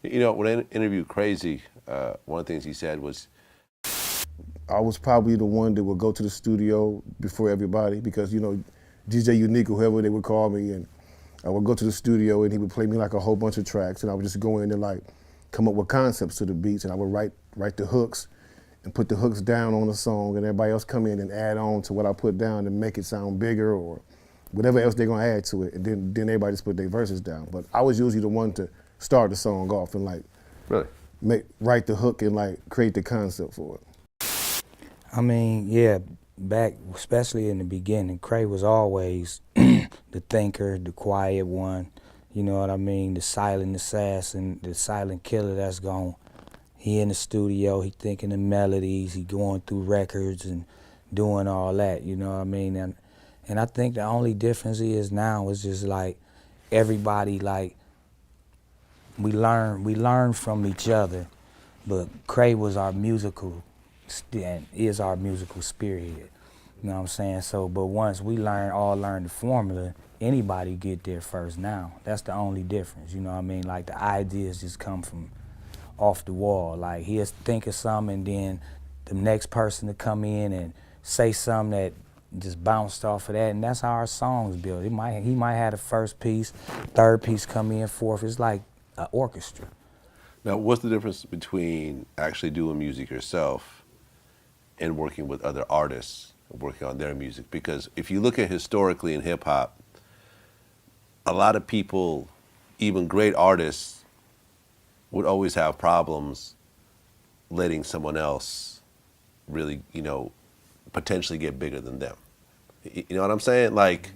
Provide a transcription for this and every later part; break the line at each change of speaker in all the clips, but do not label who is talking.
You know, when I interviewed Crazy, one of the things he said was,
I was probably the one that would go to the studio before everybody because, you know, DJ Unique or whoever they would call me, and I would go to the studio and he would play me like a whole bunch of tracks, and I would just go in and like come up with concepts to the beats, and I would write the hooks and put the hooks down on the song, and everybody else come in and add on to what I put down and make it sound bigger or whatever else they're gonna add to it, and then everybody just put their verses down. But I was usually the one to start the song off and like
really?
write the hook and like create the concept for it.
I mean, yeah, back, especially in the beginning, Cray was always the thinker, the quiet one, you know what I mean, the silent assassin, the silent killer that's gone. He in the studio, he thinking the melodies, he going through records and doing all that, you know what I mean? And I think the only difference is now is just like everybody, like, we learn from each other, but Cray was our musical and is our musical spearhead. You know what I'm saying? So, but once we all learn the formula, anybody get there first now. That's the only difference, you know what I mean? Like the ideas just come from off the wall. Like he'll think of something and then the next person to come in and say something that just bounced off of that, and that's how our songs build. He might have the first piece, third piece come in, fourth. It's like an orchestra.
Now, what's the difference between actually doing music yourself and working with other artists, working on their music? Because if you look at historically in hip hop, a lot of people, even great artists, would always have problems letting someone else really, you know, potentially get bigger than them. You know what I'm saying? Like,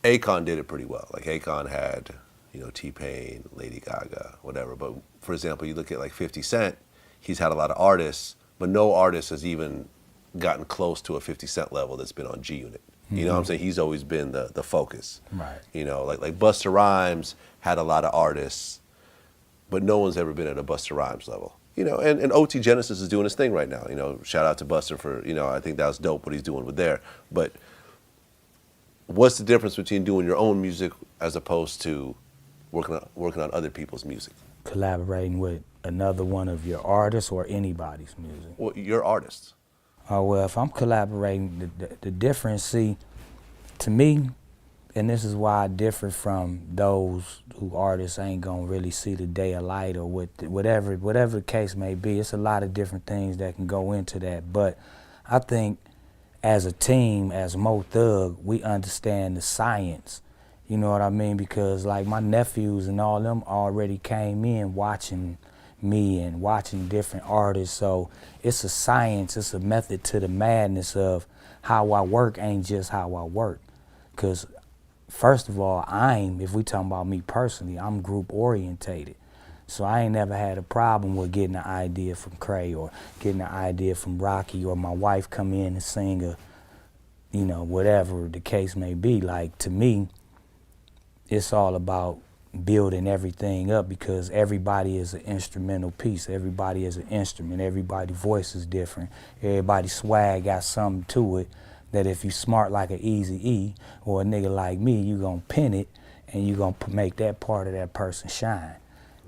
Akon did it pretty well. Like, Akon had, you know, T-Pain, Lady Gaga, whatever. But, for example, you look at, like, 50 Cent, he's had a lot of artists, but no artist has even gotten close to a 50 Cent level that's been on G-Unit. You know what I'm saying? He's always been the focus.
Right.
You know, like Busta Rhymes had a lot of artists, but no one's ever been at a Busta Rhymes level. You know, and OT Genesis is doing his thing right now. You know, shout out to Busta for, you know, I think that was dope what he's doing with there. But what's the difference between doing your own music as opposed to working on other people's music?
Collaborating with another one of your artists or anybody's music?
Well, you're artists.
Oh, well, if I'm collaborating, the difference, see, to me, and this is why I differ from those who artists ain't gonna really see the day of light or whatever the case may be. It's a lot of different things that can go into that. But I think as a team, as Mo Thug, we understand the science. You know what I mean? Because like my nephews and all them already came in watching me and watching different artists. So it's a science, it's a method to the madness of how I work ain't just how I work. Because first of all, if we talking about me personally, I'm group orientated. So I ain't never had a problem with getting an idea from Cray or getting an idea from Rocky or my wife come in and sing a, you know, whatever the case may be. Like, to me, it's all about building everything up because everybody is an instrumental piece. Everybody is an instrument. Everybody's voice is different. Everybody's swag got something to it that if you smart like an Eazy-E or a nigga like me, you gonna pin it and you gonna make that part of that person shine.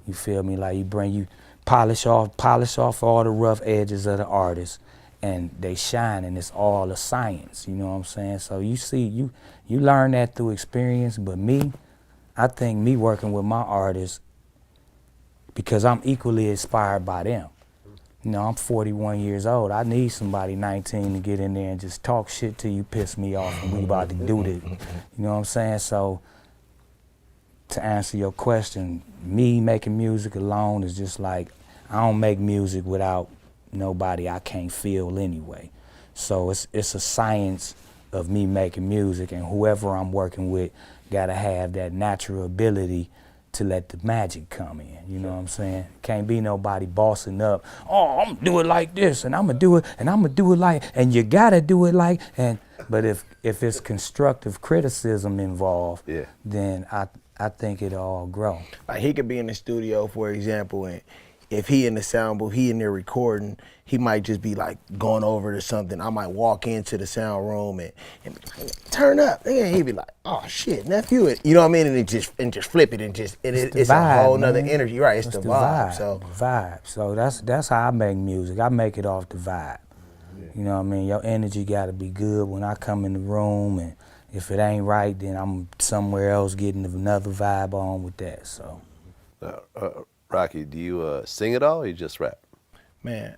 You feel me? Like you polish off all the rough edges of the artist and they shine, and it's all a science, you know what I'm saying? So you see, you learn that through experience, but me, I think me working with my artists, because I'm equally inspired by them. You know, I'm 41 years old. I need somebody 19 to get in there and just talk shit till you piss me off and we about to do this. You know what I'm saying? So to answer your question, me making music alone is just like, I don't make music without nobody I can't feel anyway. So it's a science of me making music, and whoever I'm working with gotta have that natural ability to let the magic come in, you know what I'm saying? Can't be nobody bossing up, oh, I'm gonna do it like this, and I'm gonna do it, and I'm gonna do it like, and you gotta do it like, but if it's constructive criticism involved, then I think it'll all grow.
Like he could be in the studio, for example, and if he in the sound booth, he in there recording, he might just be like going over to something. I might walk into the sound room and be like, turn up. And he'd be like, oh shit, nephew. You know what I mean? And just flip it and it's
vibe,
a whole nother
man.
energy. Right, it's the vibe.
The vibe. So that's how I make music. I make it off the vibe. You know what I mean? Your energy gotta be good when I come in the room, and if it ain't right, then I'm somewhere else getting another vibe on with that, so.
Rocky, do you sing at all or you just rap?
Man,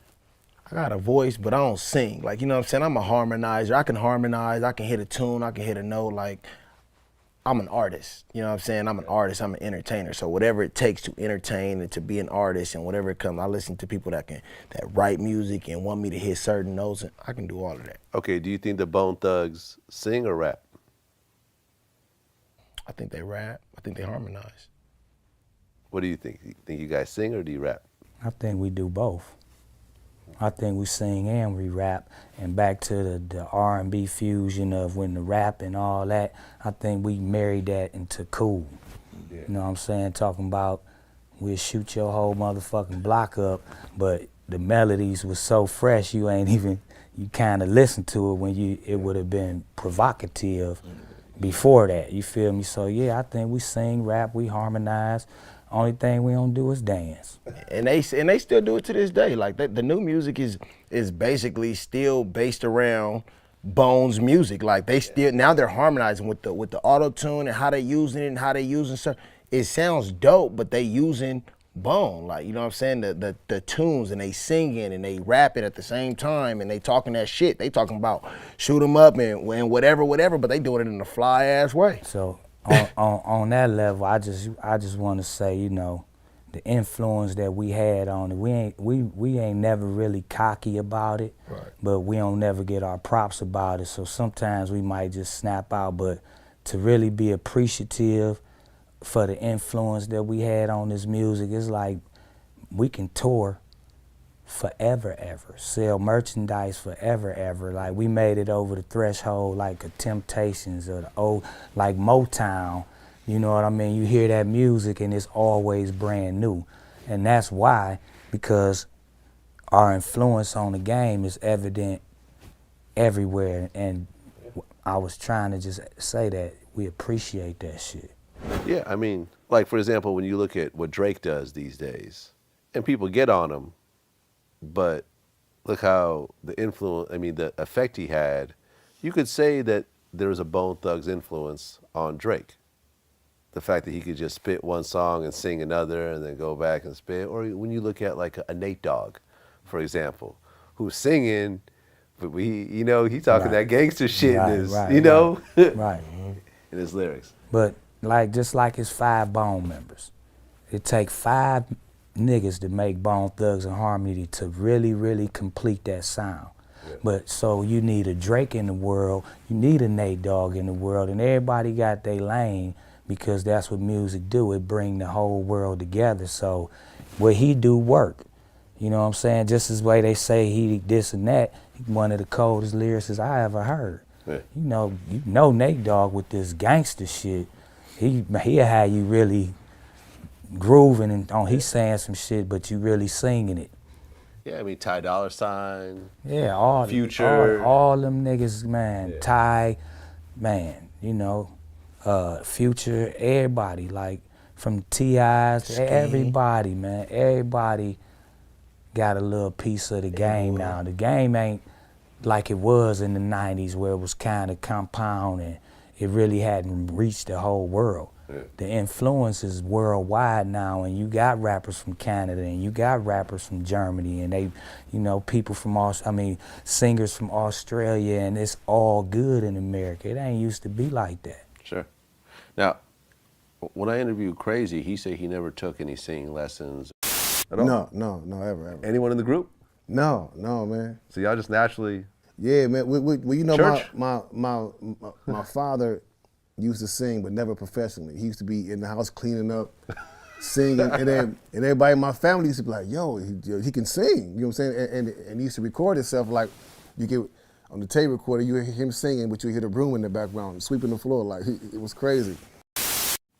I got a voice, but I don't sing. Like, you know what I'm saying? I'm a harmonizer. I can harmonize, I can hit a tune, I can hit a note. Like, I'm an artist. You know what I'm saying? I'm an artist, I'm an entertainer. So whatever it takes to entertain and to be an artist and whatever it comes, I listen to people that write music and want me to hit certain notes, and I can do all of that.
Okay, do you think the Bone Thugs sing or rap?
I think they rap, I think they harmonize.
What do you think? You think you guys sing or do you rap?
I think we do both. I think we sing and we rap, and back to the R&B fusion of when the rap and all that, I think we married that into cool. Yeah. You know what I'm saying? Talking about we'll shoot your whole motherfucking block up, but the melodies was so fresh you kind of listen to it when it would have been provocative before that, you feel me? So yeah, I think we sing, rap, we harmonize. Only thing we don't do is dance. And they
still do it to this day. Like the new music is basically still based around Bone's music. Like now they're harmonizing with the auto tune and how they using it and how they using stuff. It sounds dope, but they using Bone. Like, you know what I'm saying? The tunes, and they singing and they rapping at the same time, and they talking that shit. They talking about shoot 'em up and whatever, but they doing it in a fly ass way.
So on that level, I just want to say, you know, the influence that we had on it, we ain't never really cocky about it, right, but we don't never get our props about it. So sometimes we might just snap out, but to really be appreciative for the influence that we had on this music, it's like we can tour forever ever, sell merchandise forever ever. Like, we made it over the threshold like a Temptations or the old, like Motown, you know what I mean? You hear that music and it's always brand new. And that's why, because our influence on the game is evident everywhere. And I was trying to just say that we appreciate that shit.
Yeah, I mean, like, for example, when you look at what Drake does these days, and people get on him, but look how the effect he had. You could say that there was a Bone Thugs influence on Drake. The fact that he could just spit one song and sing another and then go back and spit. Or when you look at like a Nate Dogg, for example, who's singing, but he talking that gangster shit in his,
right.
in his lyrics.
But just like his 5 Bone members, it take 5 niggas to make Bone Thugs and Harmony to really, really complete that sound. Yeah. But so you need a Drake in the world, you need a Nate Dogg in the world, and everybody got their lane, because that's what music do. It bring the whole world together. So what he do work. You know what I'm saying? Just as way they say he this and that, he one of the coldest lyricists I ever heard. Yeah. You know Nate Dogg with this gangster shit, he'll have you really grooving and he's saying some shit, but you really singing it.
Yeah, I mean, Ty Dolla $ign.
Yeah, all
Future.
All them niggas, man. Yeah. Ty, man, Future, everybody, like from T.I.'s to everybody, man. Everybody got a little piece of the game now. The game ain't like it was in the 90s, where it was kind of compound and it really hadn't reached the whole world. Yeah. The influence is worldwide now, and you got rappers from Canada, and you got rappers from Germany, and they, people from singers from Australia, and it's all good in America. It ain't used to be like that.
Sure. Now, when I interviewed Crazy, he said he never took any singing lessons at all.
No, ever.
Anyone in the group?
No, man.
So y'all just naturally.
Yeah, man. We
Church?
My father used to sing, but never professionally. He used to be in the house cleaning up, singing, and everybody in my family used to be like, "Yo, he can sing." You know what I'm saying? And he used to record himself, like you get on the tape recorder, you hear him singing, but you hear the broom in the background sweeping the floor. Like, it was crazy.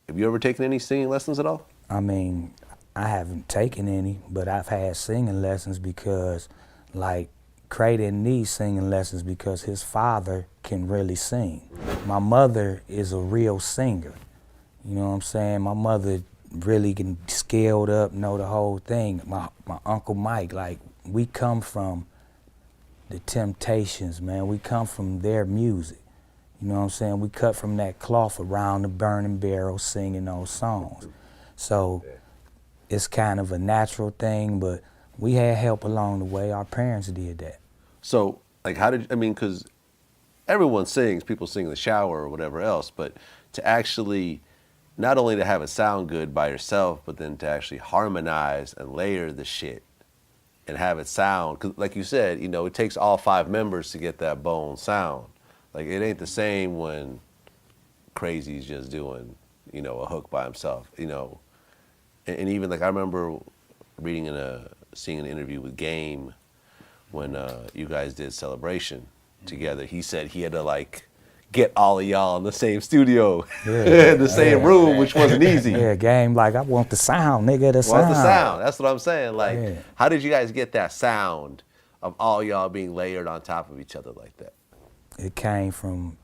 Have you ever taken any singing lessons at all?
I mean, I haven't taken any, but I've had singing lessons because, like, Cray didn't need singing lessons because his father can really sing. My mother is a real singer. You know what I'm saying? My mother really can scaled up, know the whole thing. My Uncle Mike, like, we come from the Temptations, man. We come from their music. You know what I'm saying? We cut from that cloth around the burning barrel singing those songs. So it's kind of a natural thing, but we had help along the way. Our parents did that.
So, like, because everyone sings, people sing in the shower or whatever else, but to actually, not only to have it sound good by yourself, but then to actually harmonize and layer the shit and have it sound, because like you said, it takes all 5 members to get that bone sound. Like, it ain't the same when Crazy's just doing, a hook by himself, And even, like, I remember seeing an interview with Game when you guys did Celebration together. He said he had to, like, get all of y'all in the same studio, in the same room, which wasn't easy.
Yeah, Game, like, I want the sound, nigga, the sound.
Want the sound, that's what I'm saying. Like, how did you guys get that sound of all y'all being layered on top of each other like that?
It came from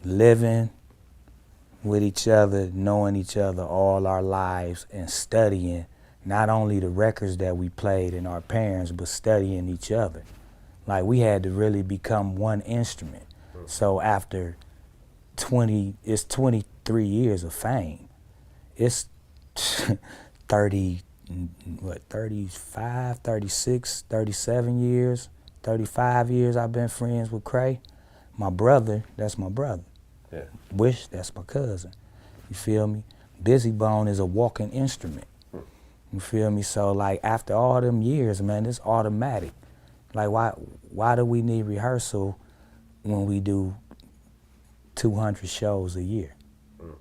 living with each other, knowing each other all our lives, and studying not only the records that we played and our parents, but studying each other. Like, we had to really become one instrument. So after 23 years of fame, it's 35, 36, 37 years, 35 years I've been friends with Cray. My brother, that's my brother.
Yeah.
Wish, that's my cousin. You feel me? Layzie Bone is a walking instrument. You feel me? So, like, after all them years, man, it's automatic. Like, why do we need rehearsal when we do 200 shows a year?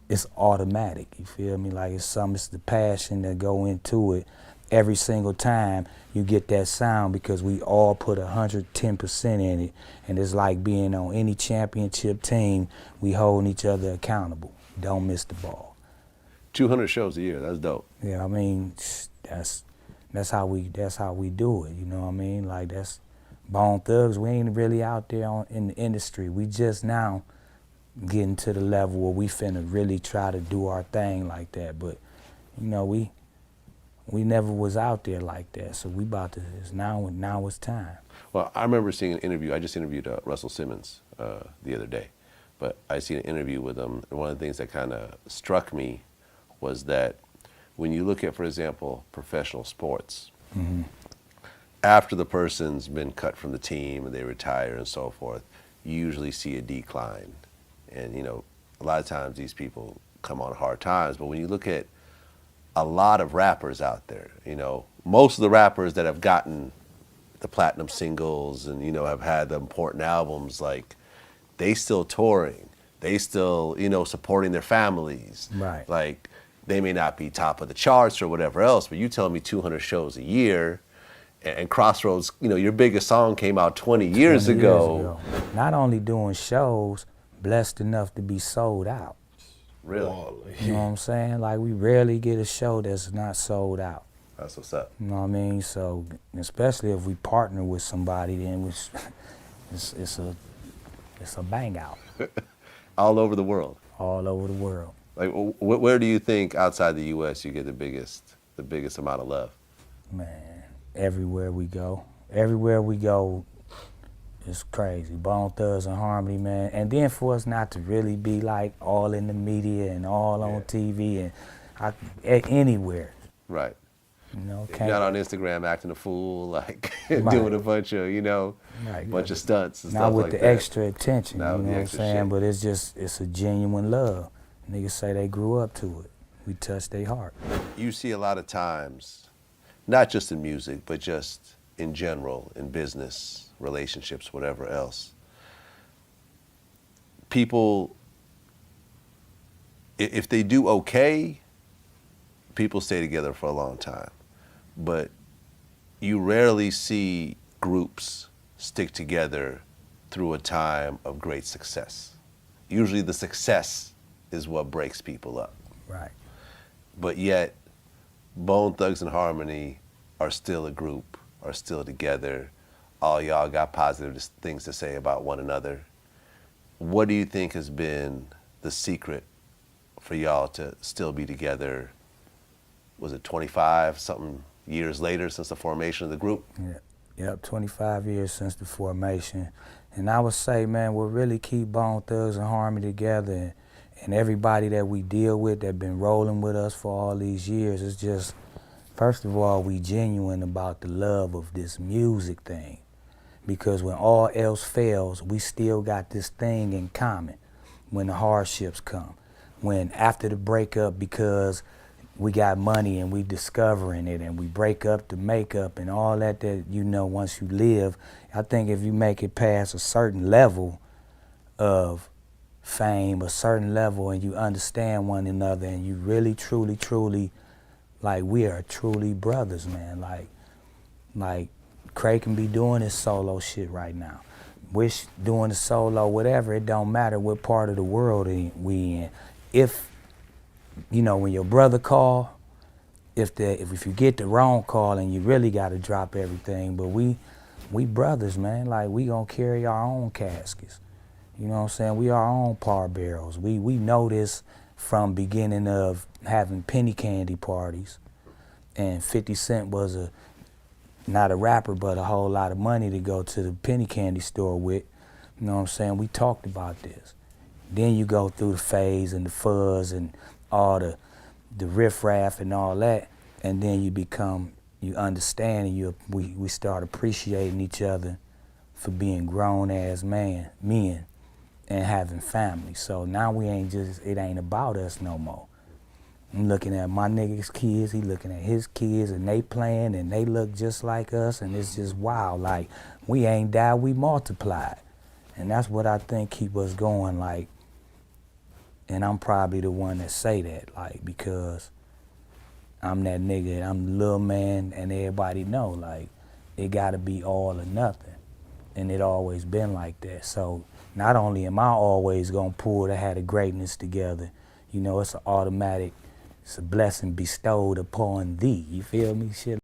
It's automatic, you feel me? Like, it's the passion that go into it. Every single time you get that sound because we all put 110% in it, and it's like being on any championship team, we holding each other accountable. Don't miss the ball.
200 shows a year, that's dope.
Yeah, I mean, that's how we do it, you know what I mean? Like, that's Bone Thugs. We ain't really out there in the industry. We just now getting to the level where we finna really try to do our thing like that. But, we never was out there like that, so we about to, now it's time.
Well, I remember seeing an interview, I just interviewed Russell Simmons the other day, but I seen an interview with him, and one of the things that kind of struck me was that when you look at, for example, professional sports, after the person's been cut from the team and they retire and so forth, you usually see a decline. And, a lot of times these people come on hard times, but when you look at a lot of rappers out there, most of the rappers that have gotten the platinum singles and, have had the important albums, like, they still touring, they still, supporting their families.
Right.
Like, they may not be top of the charts or whatever else, but you tell me 200 shows a year, and Crossroads, your biggest song came out 20 years ago.
Not only doing shows, blessed enough to be sold out.
Really?
You know what I'm saying? Like, we rarely get a show that's not sold out.
That's what's up.
You know what I mean? So, especially if we partner with somebody, then it's a bang out.
All over the world.
All over the world.
Like, where do you think outside the U.S. you get the biggest amount of love?
Man, everywhere we go. Everywhere we go, it's crazy. Bone Thugs and Harmony, man. And then for us not to really be, like, all in the media and all on TV and anywhere.
Right.
Can't.
Not on Instagram acting a fool, like, doing a bunch of, bunch of stunts and stuff like that.
Not with the extra attention,
Not
you
with
know
the
what I'm
extra
saying?
shit.
But it's a genuine love. Niggas say they grew up to it. We touch their heart.
You see a lot of times, not just in music, but just in general, in business, relationships, whatever else, people, if they do okay, people stay together for a long time. But you rarely see groups stick together through a time of great success. Usually the success is what breaks people up.
Right.
But yet, Bone Thugs and Harmony are still a group, are still together. All y'all got positive things to say about one another. What do you think has been the secret for y'all to still be together? Was it 25 something years later since the formation of the group?
Yeah. Yep, 25 years since the formation. And I would say, man, what really keep Bone Thugs and Harmony together and everybody that we deal with that been rolling with us for all these years is just, first of all, we genuine about the love of this music thing. Because when all else fails, we still got this thing in common when the hardships come. When after the breakup, because we got money and we discovering it and we break up the makeup and all that you know once you live, I think if you make it past a certain level of fame, a certain level, and you understand one another and you really, truly, truly, like we are truly brothers, man. Like Craig can be doing his solo shit right now. Wish doing the solo, whatever, it don't matter what part of the world we in. If you know, when your brother call, if you get the wrong call and you really got to drop everything, but we brothers, man. Like, we gonna carry our own caskets. You know what I'm saying? We our own pallbearers. We know this from beginning of having penny candy parties, and 50 Cent was not a rapper, but a whole lot of money to go to the penny candy store with. You know what I'm saying? We talked about this. Then you go through the phase and the fuzz and all the riffraff and all that, and then you understand, and we start appreciating each other for being grown-ass men and having family. So now it ain't about us no more. I'm looking at my nigga's kids, he looking at his kids, and they playing, and they look just like us, and it's just wild. Like, we ain't died, we multiplied. And that's what I think keep us going, like, and I'm probably the one that say that, like, because I'm that nigga, I'm the little man, and everybody know, like, it gotta be all or nothing. And it always been like that. So not only am I always gonna pull to have the greatness together, you know, it's an automatic, it's a blessing bestowed upon thee. You feel me? Shit.